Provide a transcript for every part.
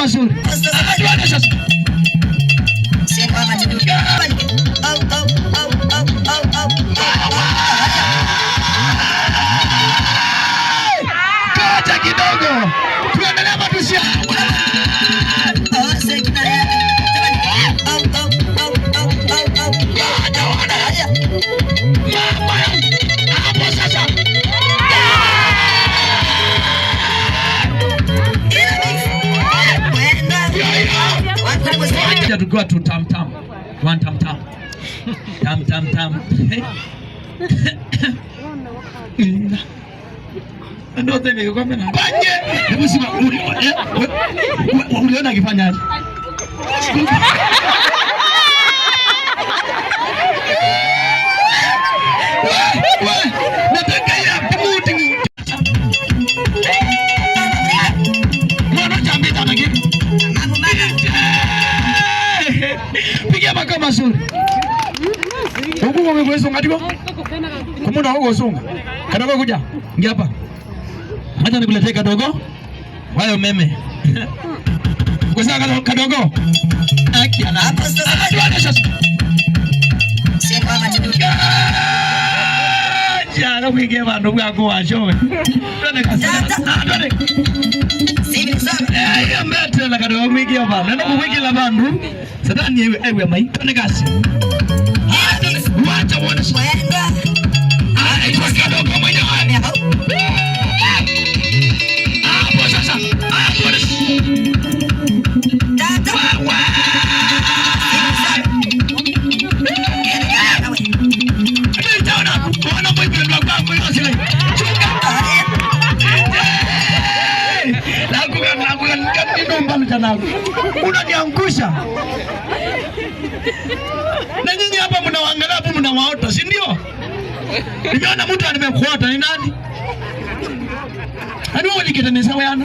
mazuri. Tuone sasa. Kaja kidogo. Tuendelee matusia. Tukiwa tu tam tam, one tam tam, tam tam tam. Ndio tena yuko mimi na banye. Hebu sima uliona akifanya aje? Nataka ya muti. Mwana chambita na kitu. Pigia makao mazuri. Huko umeweza ngatiko? Kumuna huko songa. Kadogo kuja. Ngia hapa. Acha nikuletee kadogo. Wao meme. Kwa kadogo. Aki ana hapa sasa. Sema matiduka. Jana mwige bandu bwako washowe. Twende kasana. Twende. Sisi sana. Ya mete la kadogo mwige hapa. Nenda kuwiki la bandu. Sadani ewe mai. Twende kasi. Wacha wana. Aitwa kadogo mwenyewe. Hapo sasa. Hapo tata. Unaniangusha. Na nyinyi hapa mnawaangalia hapo mnawaota, si ndio? Nimeona mtu animekuota ni nani? Hadi wewe nikiteneza yana.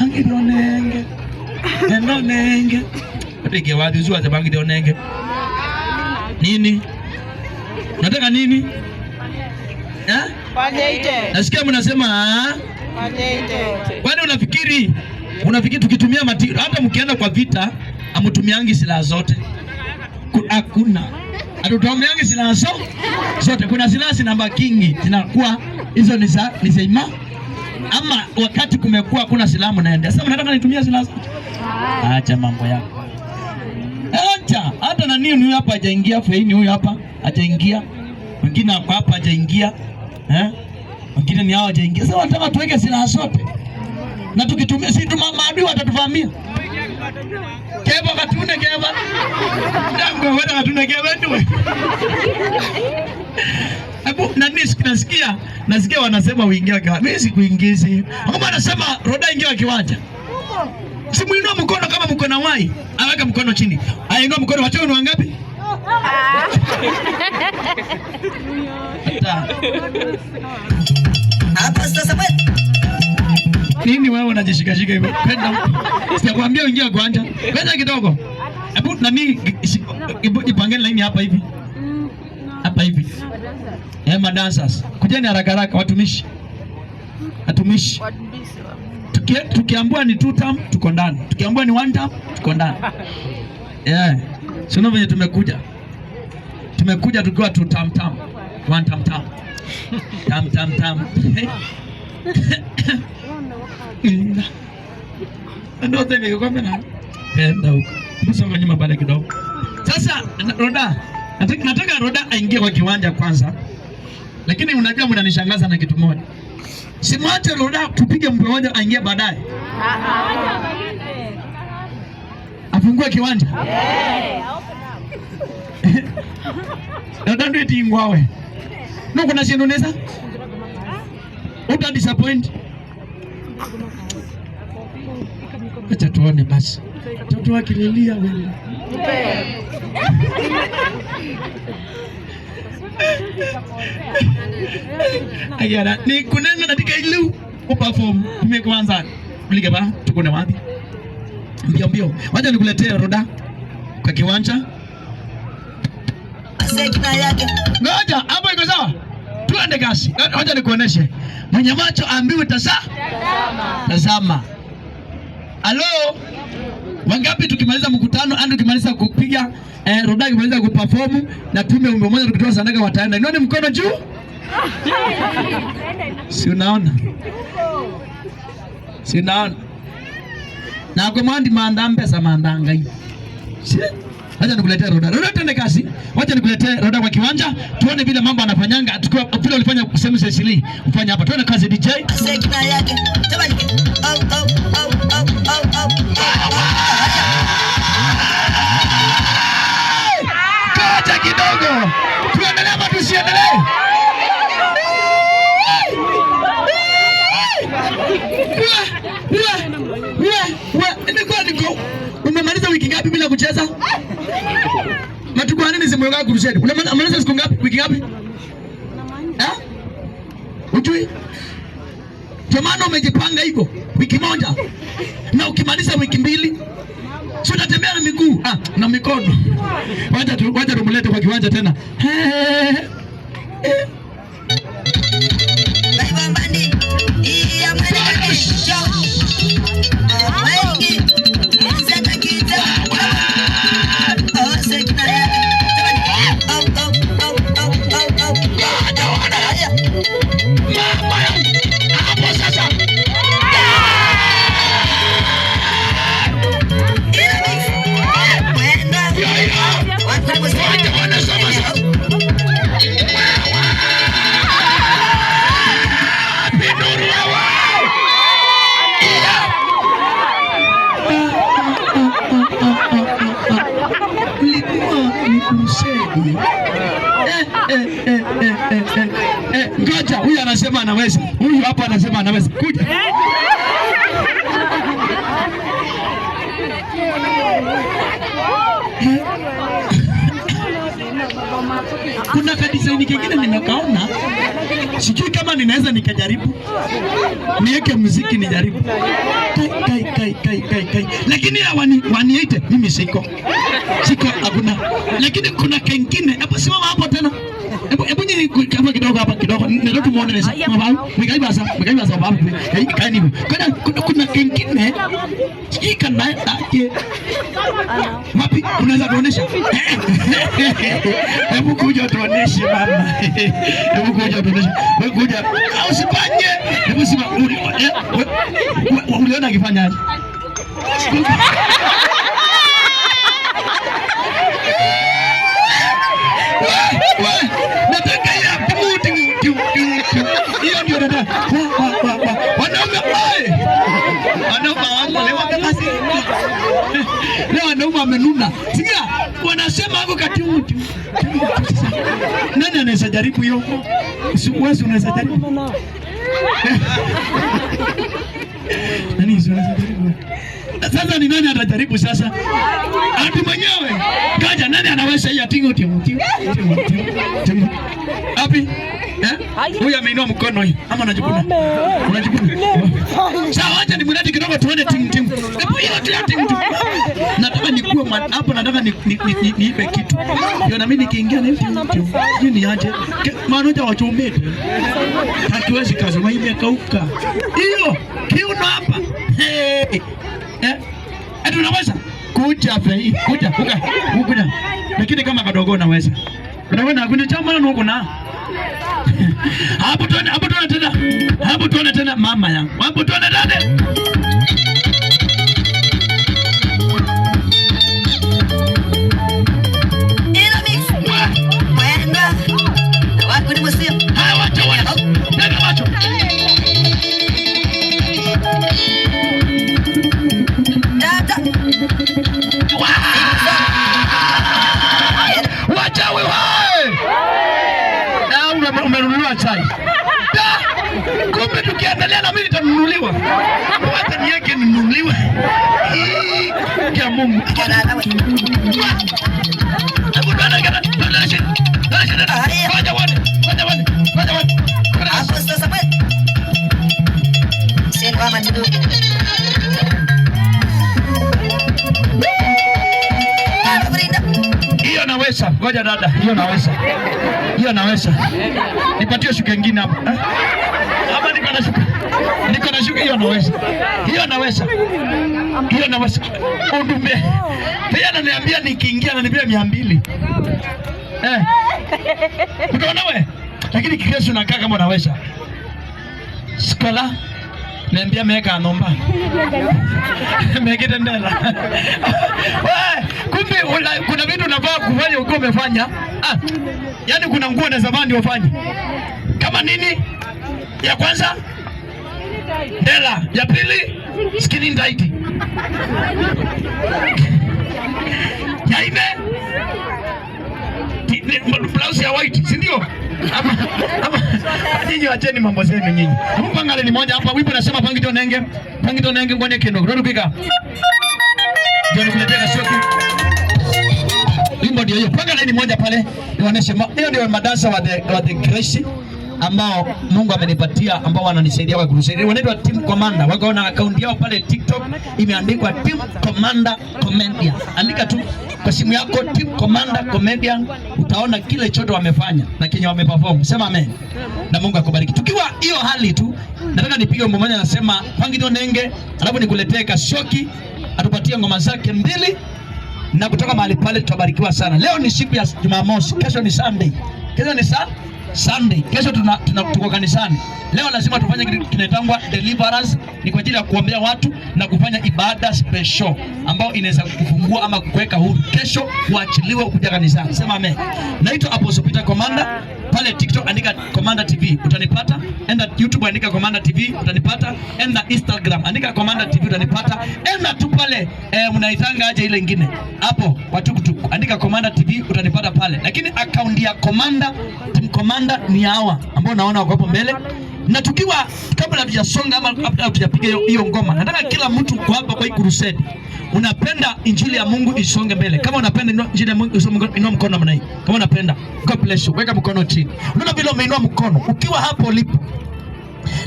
Angidonenge. Ndonenge. Atike wadi zua za bangi donenge. Nini? Unataka nini? Eh? Pajeite. Nasikia mnasema kwani unafikiri tukitumia hata mkienda kwa vita amutumiangi silaha zote? Hakuna. Hatutumiangi silaha zote. Kuna silaha zinamba kingi zinakuwa hizo ni za ima. Ama wakati kumekuwa kuna silaha mnaenda. Sasa mnataka nitumie silaha zote? Acha mambo yako. Acha. Hata na nini huyu hapa hajaingia, Feini huyu hapa hajaingia. Wengine hapa hajaingia. Wengine ni hao hajaingia. Sasa wanataka tuweke silaha zote. Na tukitumia si maadui watatuvamia. Keba katune keba. Ndango wewe katune keba ndiwe. Hapo nasikia wanasema uingia kiwanja. Mimi sikuingizi. Kama anasema Roda ingia kiwanja. Simuinua mkono kama mko na wai. Aweka mkono chini. Ainua mkono wachao ni wangapi? Hapa sasa nini wewe unajishikashika hivyo? Kwenda. Sikwambia uingia kiwanja. Kwenda kidogo. Hebu nani ipangeni laini hapa hivi. Hapa hivi. Madancers. Kujeni haraka haraka watumishi. Tukiambiwa ni 2 term tuko ndani. Tukiambiwa ni 1 term tuko ndani. Sio venye tumekuja. Tumekuja tukiwa 2 term 1 term. Tam. Ndio tena yuko mimi na penda huko. Msonga nyuma pale kidogo. Sasa Roda, nataka Roda aingie kwa kiwanja kwanza. Lakini unajua mnanishangaza na kitu moja. Simwache Roda tupige mpe moja aingie baadaye. Afungue kiwanja. Roda ndio tingwawe. Nuko na shinoneza? Uta disappoint. Acha tuone basi. Mtoto wake lilia wewe. Ayana ni kunanga natika ilu uperform tumekuanza kuliga ba tukone wapi mbio wacha nikuletee Roda kwa kiwanja asekina yake ngoja hapo iko sawa tuende kasi wacha nikuoneshe mwenye macho ambiwe tazama Halo? Wangapi tukimaliza mkutano, ando tukimaliza kupiga Roda kimaliza kuperform na tume umemoja tukitoa sadaka wataenda. Nione mkono juu. Si unaona? Si unaona? Na kwa mwandi maandambe sa maandanga hii. Wacha nikuletee Roda. Roda tende kasi. Wacha nikuletee Roda kwa kiwanja. Tuone vile mambo anafanyanga. Tukua vile ulifanya kusema Cecily. Ufanye hapa. Tuone kazi DJ. Sekna yake. Tabaki. Au. Kaja kidogo. Tuendelee ama tusiendelee? Niko. Umemaliza wiki ngapi bila kucheza? Matukua nini simu yako kurusheni? Unamaliza siku ngapi? Wiki ngapi? Ujui? Jamani umejipanga hivyo wiki moja. Na ukimaliza wiki mbili, si unatembea na miguu, na mikono. Wacha tumlete kwa kiwanja tena. Ngoja, huyu anasema anaweza. Huyu hapa anasema anaweza. Kuja. Kuna kadesign kingine nimekaona. Sijui kama ninaweza nikajaribu. Niweke muziki nijaribu. Kai. Lakini waniite mimi siko hakuna. Lakini kuna kingine. Hebu simama hapo tena. Hebu nyinyi kama kidogo hapa kidogo. Ndio tumuonesha. Mababu, mkaibaza babu. Kaini. Kuna kingine. Sijui kana yake. Wapi unaweza kuonesha? Hebu kuja tuoneshe mama. Hebu kuja tuoneshe. Wewe kuja. Usifanye. Hebu sima uliona akifanyaje? Nataka ya muti. Hiyo ndio dada. Wanaume leo wanaume amenuna. Sikia, wanasema hapo katimu. Nani anaweza jaribu hiyo? Wewe unaweza jaribu? Nani unaweza jaribu? Sasa ni nani atajaribu sasa? Ati mwenyewe. Kaja nani anaweza hii atingo timu. Hapi? Huyu ameinua mkono hii. Ama unajikuna? Sawa, acha nimlete kidogo tuone timu. Hebu hiyo timu. Nataka nikuwe hapo, nataka niipe kitu. Ndio na mimi nikiingia na hiyo timu. Hiyo ni aje? Maana hoja wachomete. Hakiwezi kazi, wewe imekauka. Hiyo kiuno hapa. Ati unaweza? Kuja. Lakini kama kadogo unaweza. Unaona kuna chama na nuko na. Hapo tuone tena mama yangu. Hapo tuone dada. Ina mix. Wenda. Wako ni msio. Hawa wacha. Nenda macho. Dada. Wacha wewe. Umenunuliwa chai. Kumbe tukiendelea na mimi nitanunuliwa. Wacha niweke ninunuliwe. Kwa Mungu. Hiyo naweza. Ngoja dada, hiyo naweza. Nipatie shuka nyingine hapa. Hapa niko na shuka. Hiyo naweza. Hiyo na udume. Pia ananiambia nikiingia ananiambia 200. Unaona wewe? Lakini kesho nakaa kama unaweza. Skola niambia meka nomba. Mekita ndela. Kumbe kuna vitu unafaa kufanya ukiwa umefanya. Yaani kuna nguo na zamani ufanye. Kama nini? Ya kwanza ndela, ya pili skinny tight. Ya ine blouse ya white, si ndio? Ama nyinyi wacheni mambo zenu nyinyi. Mpangale ni moja hapa, wimbo nasema pangito nenge ngone kendo. Rudi pika. Ndio nikuletea shoki. Wimbo ndio hiyo. Pangale ni moja pale. Nionyeshe. Hiyo ndio madansa wa the Grace ambao Mungu amenipatia ambao wananisaidia kwa kusaidia. Wanaitwa Team Commander. Wako na account yao pale TikTok imeandikwa Team Commander Comedian. Andika tu kwa simu yako Team Commander Comedian, utaona kile chote wamefanya na kenye wameperform. Sema amen. Na Mungu akubariki. Tukiwa hiyo hali tu, nataka nipige ngoma moja nasema Pangito Nenge, alafu nikuletee Kashoki atupatie ngoma zake 2 na kutoka mahali pale tutabarikiwa sana. Leo ni siku ya Jumamosi, kesho ni Sunday. Kesho ni Sunday. Kesho tuko kanisani. Leo lazima tufanye kinaitangwa deliverance, ni kwa ajili ya kuombea watu na kufanya ibada special ambao inaweza kufungua ama kuweka huru. Kesho uachiliwe kuja kanisani. Sema amen. Naitwa Apostle Peter Commander. Pale TikTok andika Commander TV utanipata. Enda YouTube andika Commander TV utanipata. Enda Instagram andika Commander TV utanipata. Enda tu pale mnaitanga aje ile nyingine. Hapo kwa TikTok andika Commander TV utanipata pale. Lakini account ya Commander, Team Commander ni hawa ambao naona wako hapo mbele. Na tukiwa kabla hatujasonga ama kabla hatujapiga hiyo ngoma, nataka kila mtu kwa hapa kwa hii crusade unapenda injili ya Mungu isonge mbele. Kama unapenda injili ya Mungu inua mkono namna hii. Kama unapenda, God bless you. Weka mkono chini. Unaona vile umeinua mkono ukiwa hapo ulipo.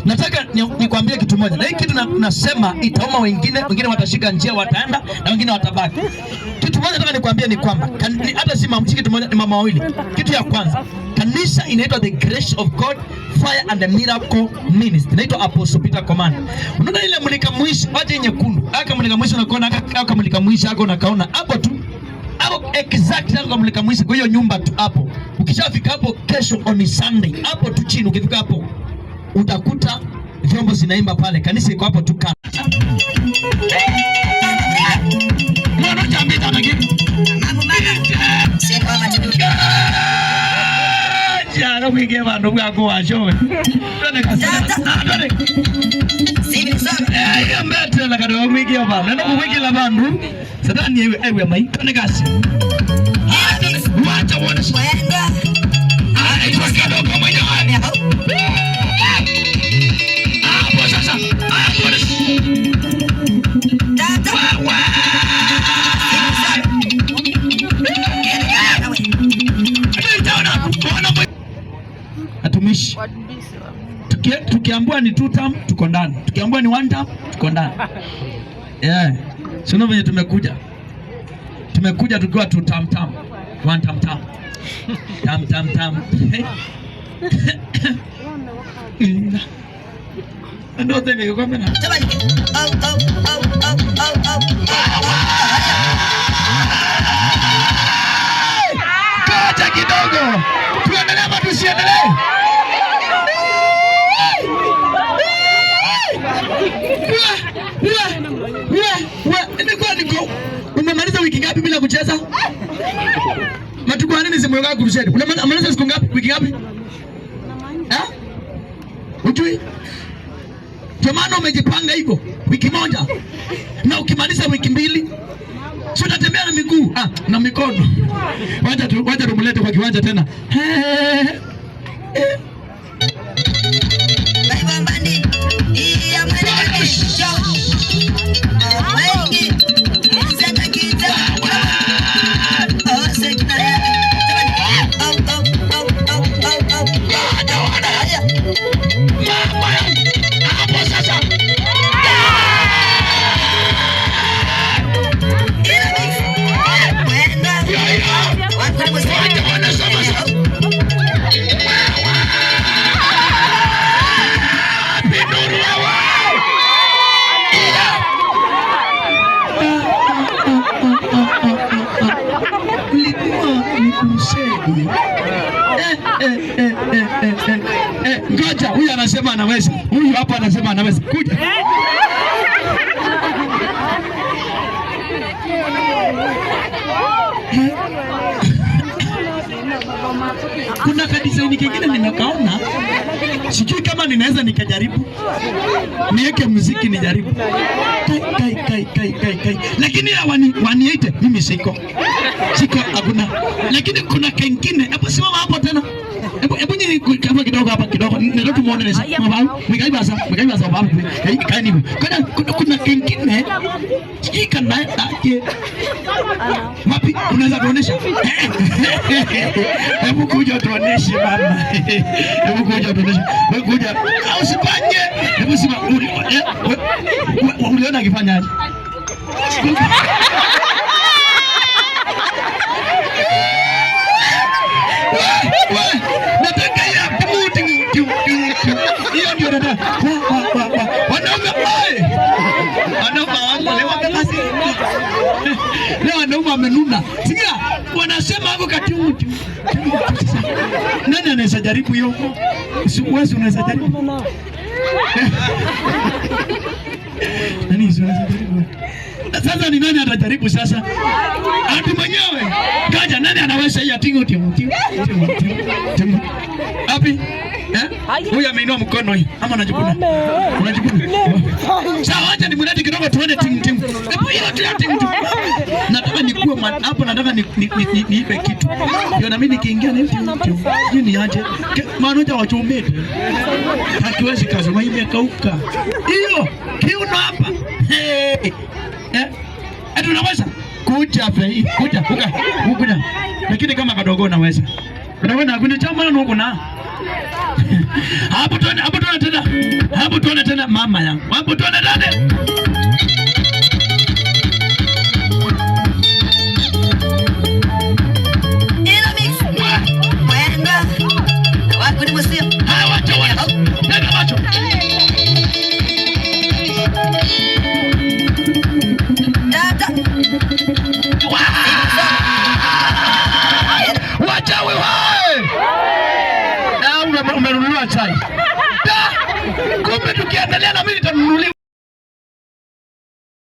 Nataka nikwambie kitu moja. Na hii kitu nasema itauma wengine watashika njia wataenda na wengine watabaki. Kitu moja nataka nikwambie ni kwamba hata si mama kitu moja ni mama wawili. Kitu ya kwanza, kanisa inaitwa The Grace of God Fire and the Miracle Ministry. Inaitwa Apostle Peter Commander. Unaona ile mulika mwishi waje nyekundu. Aka mulika mwishi unakoona aka mulika mwishi yako unakaona hapo tu. Hapo exact hapo mulika mwishi kwa hiyo nyumba tu hapo. Ukishafika hapo kesho on Sunday, hapo tu chini ukifika hapo utakuta vyombo zinaimba pale. Kanisa iko hapo tu kana. Mwana chambita na kitu. Jana wige bandu bwako washowe. Twende kasana. Twende. Mbete la kado wige bandu. Ndio wige la bandu. Sadani ewe mai. Twende kasi. Wacha wana. Aitwa kado kama yeye. Atumishi. Tukiambiwa ni 2 term tuko ndani. Tukiambiwa ni 1 term tuko ndani. Sio venye tumekuja. Tumekuja tukiwa 2 term. 1 term. Tam. Ndio tena kwa mimi. Kacha kidogo. Tuendelee ama tusiendelee? Niko. Umemaliza wiki ngapi bila kucheza? Matukio nini simu yako crusade? Unamaliza siku ngapi? Wiki ngapi? Ujui? Jamani umejipanga hivyo wiki moja. Na ukimaliza wiki 2 sio utatembea na miguu na mikono. Wacha tumlete kwa kiwanja tena. Wow. anasema anaweza. Huyu hapa anasema anaweza. Kuja. Kuna kadesign kingine nimekaona. Sijui kama ninaweza nikajaribu. Niweke muziki nijaribu. Kai. Lakini waniite mimi siko hakuna. Lakini kuna kingine. Hebu simama hapo tena. Hebu nyinyi kama kidogo hapa kidogo. Ndio tumuone nesa. Mabao. Mikaibaza baba. Kaini. Kuna kingine. Sijui kana aje. Wapi unaweza kuonesha? Hebu kuja tuoneshe mama. Hebu kuja tuoneshe. Wewe kuja. Au sipanye. Hebu simama. Uliona akifanya aje? Nataka ya puti. Hiyo ndio dada. Wanaume kasi. Leo wanaume amenuna. Sikia, wanasema hapo katimu. Nani anaweza jaribu hiyo? Wewe unaweza jaribu. Nani unaweza jaribu? Sasa ni nani atajaribu sasa? Ati mwenyewe. Kaja nani anaweza hii atingo timu. Hapi? Huyu ameinua mkono hii. Ama unajikuna? Sawa, acha nimlete kidogo tuone timu. Hebu hiyo timu. Nataka nikuwe hapo, nataka niipe kitu. Ndio na mimi nikiingia na hiyo timu. Hii ni aje? Maana wachomete. Hakiwezi kazi, mimi imekauka. Hiyo kiuno hapa. Ati unaweza? Kuja. Lakini kama kadogo unaweza. Unaona kuna chama na huko na. Hapo tuone tena mama yangu. Hapo tuone dada.